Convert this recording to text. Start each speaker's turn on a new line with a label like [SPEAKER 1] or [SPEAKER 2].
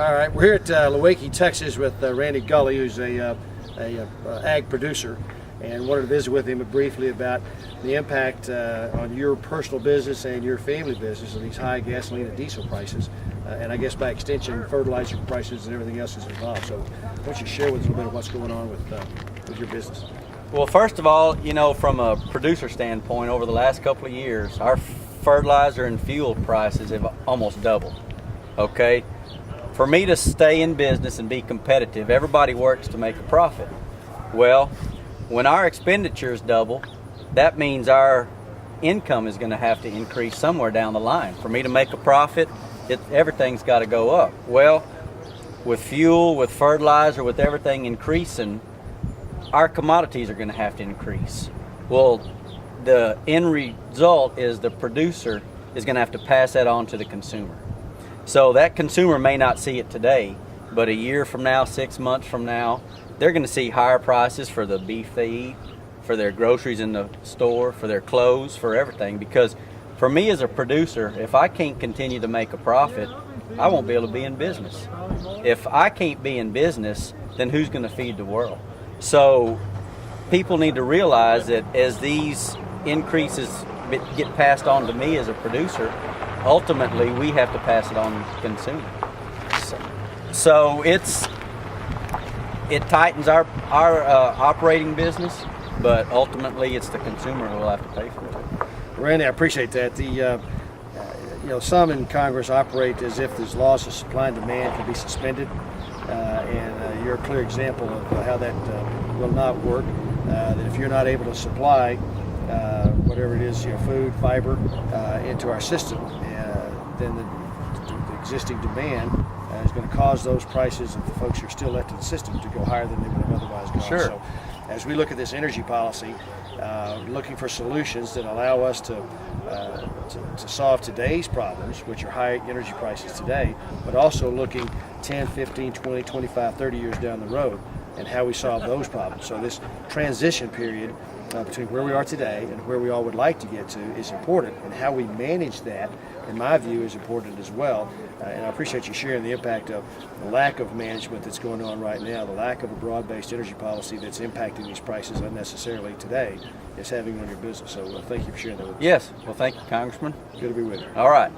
[SPEAKER 1] All right, we're here at Lewakey, Texas with Randy Gully, who's a ag producer, and wanted to visit with him briefly about the impact on your personal business and your family business of these high gasoline and diesel prices, and I guess by extension fertilizer prices and everything else is involved. So why don't you share with us a little bit of what's going on with your business?
[SPEAKER 2] Well, first of all, you know, from a producer standpoint, over the last couple of years, our fertilizer and fuel prices have almost doubled. Okay? For me to stay in business and be competitive, everybody works to make a profit. Well, when our expenditures double, that means our income is going to have to increase somewhere down the line. For me to make a profit, everything's got to go up. Well, with fuel, with fertilizer, with everything increasing, our commodities are going to have to increase. Well, the end result is the producer is going to have to pass that on to the consumer. So that consumer may not see it today, but a year from now, 6 months from now, they're going to see higher prices for the beef they eat, for their groceries in the store, for their clothes, for everything. Because for me as a producer, if I can't continue to make a profit, I won't be able to be in business. If I can't be in business, then who's going to feed the world? So people need to realize that as these increases get passed on to me as a producer, ultimately we have to pass it on to the consumer. So it tightens our operating business, but ultimately it's the consumer who will have to pay for it.
[SPEAKER 1] Randy, I appreciate that. Some in Congress operate as if these laws of supply and demand can be suspended, and you're a clear example of how that will not work. That if you're not able to supply whatever it is, food, fiber, into our system, then the existing demand is going to cause those prices of the folks who are still left in the system to go higher than they would have otherwise gone.
[SPEAKER 2] Sure.
[SPEAKER 1] So as we look at this energy policy, looking for solutions that allow us to solve today's problems, which are high energy prices today, but also looking 10, 15, 20, 25, 30 years down the road and how we solve those problems. So this transition period between where we are today and where we all would like to get to is important, and how we manage that, in my view, is important as well. And I appreciate you sharing the impact of the lack of management that's going on right now, the lack of a broad-based energy policy that's impacting these prices unnecessarily today is having on your business. So thank you for sharing that with us.
[SPEAKER 2] Yes. Well, thank you, Congressman.
[SPEAKER 1] Good to be with you.
[SPEAKER 2] All right.